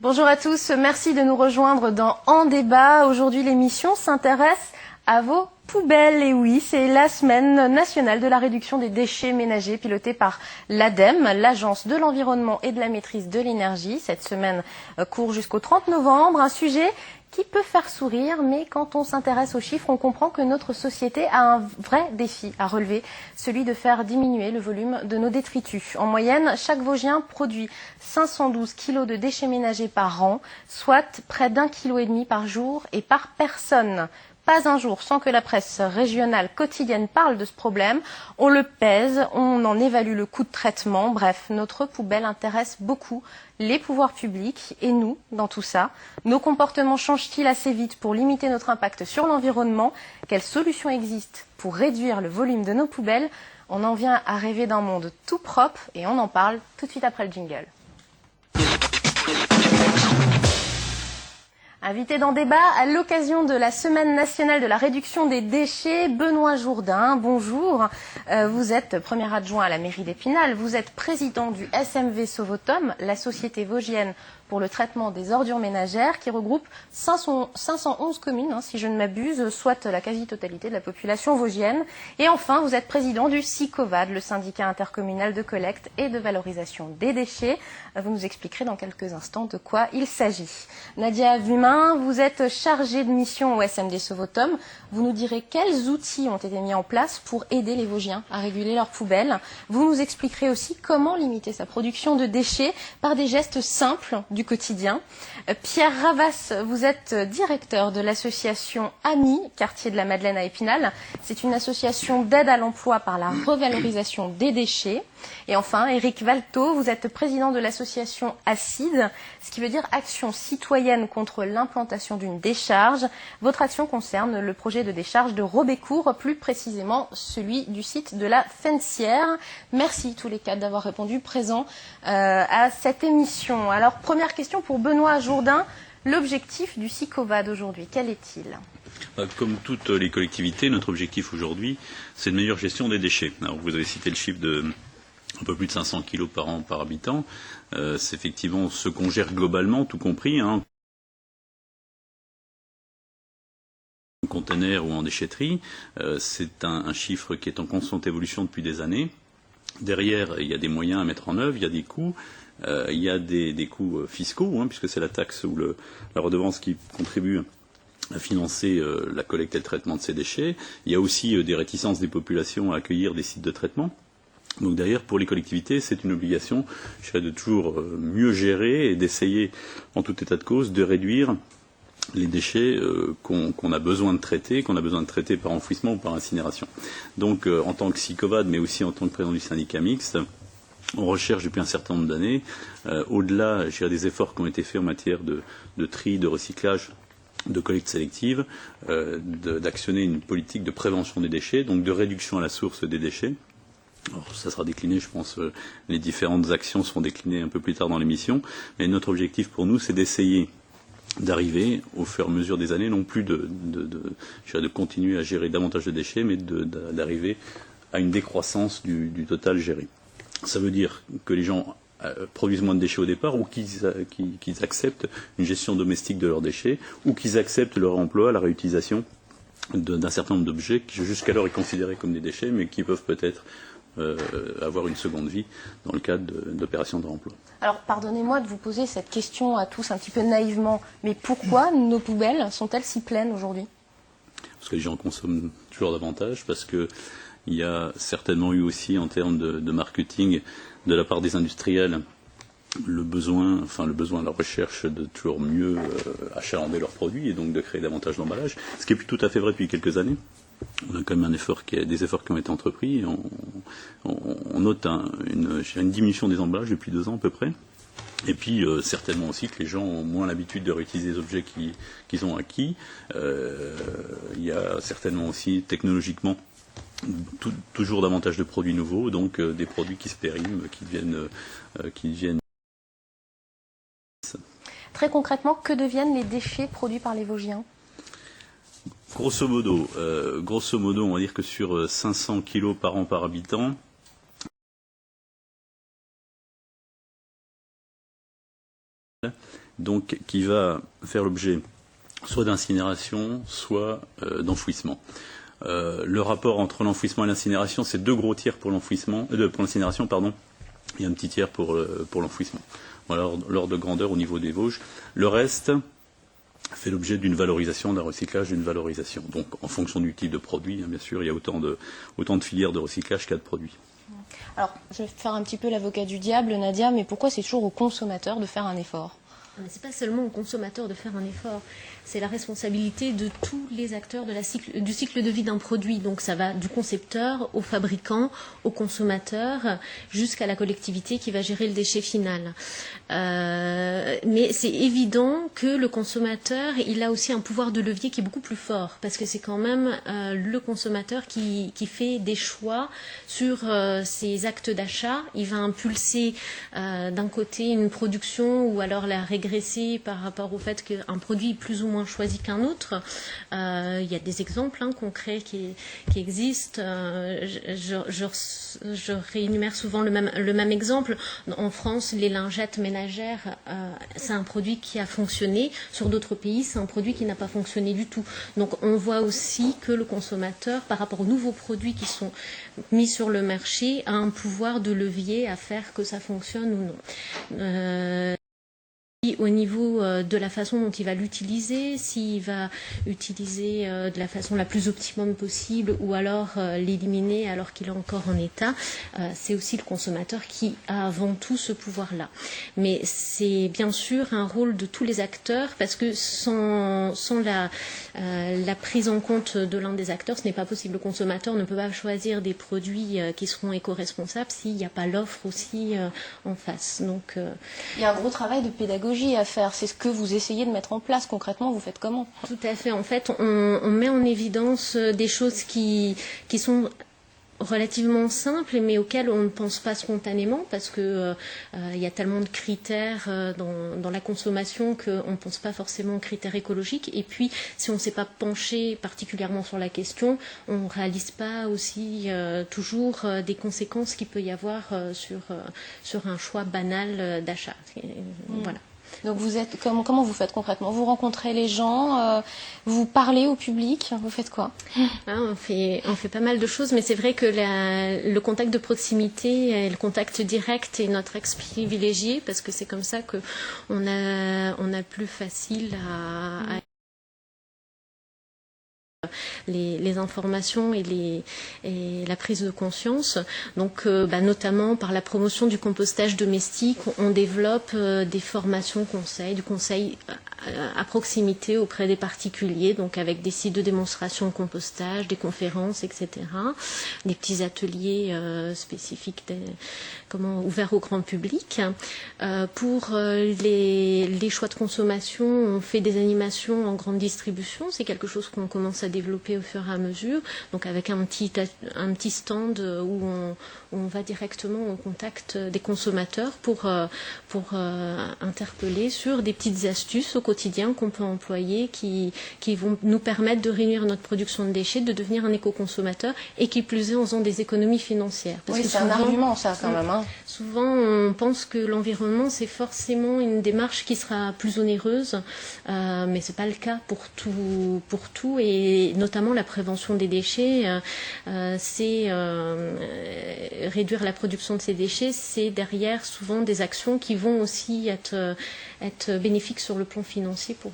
Bonjour à tous, merci de nous rejoindre dans En débat. Aujourd'hui, l'émission s'intéresse à vos poubelles. Et oui, c'est la semaine nationale de la réduction des déchets ménagers pilotée par l'ADEME, l'Agence de l'environnement et de la maîtrise de l'énergie. Cette semaine court jusqu'au 30 novembre, un sujet qui peut faire sourire, mais quand on s'intéresse aux chiffres, on comprend que notre société a un vrai défi à relever, celui de faire diminuer le volume de nos détritus. En moyenne, chaque Vosgien produit 512 kg de déchets ménagers par an, soit près d'1,5 kg par jour et par personne. Pas un jour sans que la presse régionale quotidienne parle de ce problème. On le pèse, on en évalue le coût de traitement. Bref, notre poubelle intéresse beaucoup les pouvoirs publics et nous, dans tout ça. Nos comportements changent-ils assez vite pour limiter notre impact sur l'environnement? Quelles solutions existent pour réduire le volume de nos poubelles? On en vient à rêver d'un monde tout propre et on en parle tout de suite après le jingle. Invité dans Débat à l'occasion de la Semaine nationale de la réduction des déchets, Benoît Jourdain, bonjour. Vous êtes premier adjoint à la mairie d'Épinal, vous êtes président du SMV Sauvotum, la société vosgienne pour le traitement des ordures ménagères, qui regroupe 511 communes, si je ne m'abuse, soit la quasi-totalité de la population vosgienne. Et enfin, vous êtes président du SICOVAD, le syndicat intercommunal de collecte et de valorisation des déchets. Vous nous expliquerez dans quelques instants de quoi il s'agit. Nadia Vumin, vous êtes chargée de mission au SMD Sauvotum. Vous nous direz quels outils ont été mis en place pour aider les Vosgiens à réguler leurs poubelles. Vous nous expliquerez aussi comment limiter sa production de déchets par des gestes simples du quotidien. Pierre Ravas, vous êtes directeur de l'association AMI, quartier de la Madeleine à Épinal. C'est une association d'aide à l'emploi par la revalorisation des déchets. Et enfin, Éric Valteau, vous êtes président de l'association ACIDE, ce qui veut dire Action citoyenne contre l'implantation d'une décharge. Votre action concerne le projet de décharge de Robécourt, plus précisément celui du site de la Fencière. Merci tous les quatre d'avoir répondu présent à cette émission. Alors, première question pour Benoît Jourdain. L'objectif du SICOVAD aujourd'hui, quel est-il ? Comme toutes les collectivités, notre objectif aujourd'hui, c'est une meilleure gestion des déchets. Alors, vous avez cité le chiffre de un peu plus de 500 kilos par an par habitant. C'est effectivement ce qu'on gère globalement, tout compris, en conteneur ou en déchetterie. C'est un chiffre qui est en constante évolution depuis des années. Derrière, il y a des moyens à mettre en œuvre, il y a des coûts. Il y a des coûts fiscaux, puisque c'est la taxe ou la redevance qui contribue à financer la collecte et le traitement de ces déchets. Il y a aussi des réticences des populations à accueillir des sites de traitement. Donc derrière, pour les collectivités, c'est une obligation, je dirais, de toujours mieux gérer et d'essayer, en tout état de cause, de réduire les déchets qu'on a besoin de traiter, par enfouissement ou par incinération. Donc en tant que SICOVAD, mais aussi en tant que président du syndicat mixte, on recherche depuis un certain nombre d'années, au-delà, je dirais, des efforts qui ont été faits en matière de tri, de recyclage, de collecte sélective, d'actionner une politique de prévention des déchets, donc de réduction à la source des déchets. Alors, ça sera décliné, je pense, les différentes actions seront déclinées un peu plus tard dans l'émission, mais notre objectif pour nous, c'est d'essayer d'arriver, au fur et à mesure des années, non plus de continuer à gérer davantage de déchets, mais d'arriver à une décroissance du total géré. Ça veut dire que les gens produisent moins de déchets au départ, ou qu'ils acceptent une gestion domestique de leurs déchets, ou qu'ils acceptent leur emploi, la réutilisation d'un certain nombre d'objets qui jusqu'alors est considérés comme des déchets, mais qui peuvent peut-être avoir une seconde vie dans le cadre d'opérations de remploi. Alors, pardonnez-moi de vous poser cette question à tous un petit peu naïvement, mais pourquoi nos poubelles sont-elles si pleines aujourd'hui ? Parce que les gens consomment toujours davantage, parce que il y a certainement eu aussi, en termes de marketing, de la part des industriels, le besoin, la recherche de toujours mieux achalander leurs produits et donc de créer davantage d'emballages. Ce qui est plus tout à fait vrai depuis quelques années. On a quand même des efforts qui ont été entrepris. On note une diminution des emballages depuis 2 ans à peu près. Et puis certainement aussi que les gens ont moins l'habitude de réutiliser les objets qu'ils ont acquis. Il y a certainement aussi technologiquement toujours davantage de produits nouveaux, donc des produits qui se périment, qui deviennent. Très concrètement, que deviennent les déchets produits par les Vosgiens ? Grosso modo, on va dire que sur 500 kilos par an par habitant, donc qui va faire l'objet soit d'incinération, soit d'enfouissement. Le rapport entre l'enfouissement et l'incinération, c'est 2 gros tiers pour l'incinération, et un petit tiers pour l'enfouissement. Voilà l'ordre de grandeur au niveau des Vosges. Le reste fait l'objet d'une valorisation, d'un recyclage, d'une valorisation. Donc en fonction du type de produit, bien sûr, il y a autant de filières de recyclage qu'il y a de produits. Alors, je vais faire un petit peu l'avocat du diable, Nadia, mais pourquoi c'est toujours au consommateur de faire un effort ? Ce n'est pas seulement au consommateur de faire un effort, c'est la responsabilité de tous les acteurs du cycle de vie d'un produit. Donc ça va du concepteur au fabricant, au consommateur, jusqu'à la collectivité qui va gérer le déchet final. Mais c'est évident que le consommateur, il a aussi un pouvoir de levier qui est beaucoup plus fort, parce que c'est quand même le consommateur qui fait des choix sur ses actes d'achat. Il va impulser d'un côté une production ou alors la régresser par rapport au fait qu'un produit est plus ou moins choisi qu'un autre. Il y a des exemples concrets qui existent. Je réénumère souvent le même exemple. En France, les lingettes ménagères, c'est un produit qui a fonctionné. Sur d'autres pays, c'est un produit qui n'a pas fonctionné du tout. Donc on voit aussi que le consommateur, par rapport aux nouveaux produits qui sont mis sur le marché, a un pouvoir de levier à faire que ça fonctionne ou non. Au niveau de la façon dont il va l'utiliser, s'il va utiliser de la façon la plus optimum possible ou alors l'éliminer alors qu'il est encore en état, c'est aussi le consommateur qui a avant tout ce pouvoir-là. Mais c'est bien sûr un rôle de tous les acteurs, parce que sans la prise en compte de l'un des acteurs, ce n'est pas possible. Le consommateur ne peut pas choisir des produits qui seront éco-responsables s'il n'y a pas l'offre aussi en face. Donc, il y a un gros travail de pédagogie à faire. C'est ce que vous essayez de mettre en place concrètement. Vous faites comment ? Tout à fait. En fait, on met en évidence des choses qui sont relativement simples, mais auxquelles on ne pense pas spontanément, parce que il y a tellement de critères dans la consommation qu'on ne pense pas forcément aux critères écologiques. Et puis, si on ne s'est pas penché particulièrement sur la question, on ne réalise pas aussi toujours des conséquences qu'il peut y avoir sur un choix banal d'achat. Voilà. Donc vous êtes comment vous faites concrètement ? Vous rencontrez les gens, vous parlez au public, vous faites quoi ? On fait pas mal de choses, mais c'est vrai que le contact de proximité et le contact direct est notre axe privilégié, parce que c'est comme ça que on a plus facile à les informations et la prise de conscience. Donc, notamment par la promotion du compostage domestique, on développe des formations conseils, du conseil à proximité auprès des particuliers, donc avec des sites de démonstration de compostage, des conférences, etc. Des petits ateliers spécifiques ouverts au grand public. Pour les choix de consommation, on fait des animations en grande distribution. C'est quelque chose qu'on commence à développer au fur et à mesure, donc avec un petit stand où on va directement au contact des consommateurs pour interpeller sur des petites astuces au quotidien qu'on peut employer qui vont nous permettre de réduire notre production de déchets, de devenir un éco-consommateur, et qui plus est en faisant des économies financières. Parce que c'est un argument, ça, quand même. Souvent, on pense que l'environnement, c'est forcément une démarche qui sera plus onéreuse, mais c'est pas le cas pour tout, et notamment la prévention des déchets, c'est réduire la production de ces déchets, c'est derrière souvent des actions qui vont aussi être bénéfiques sur le plan financier pour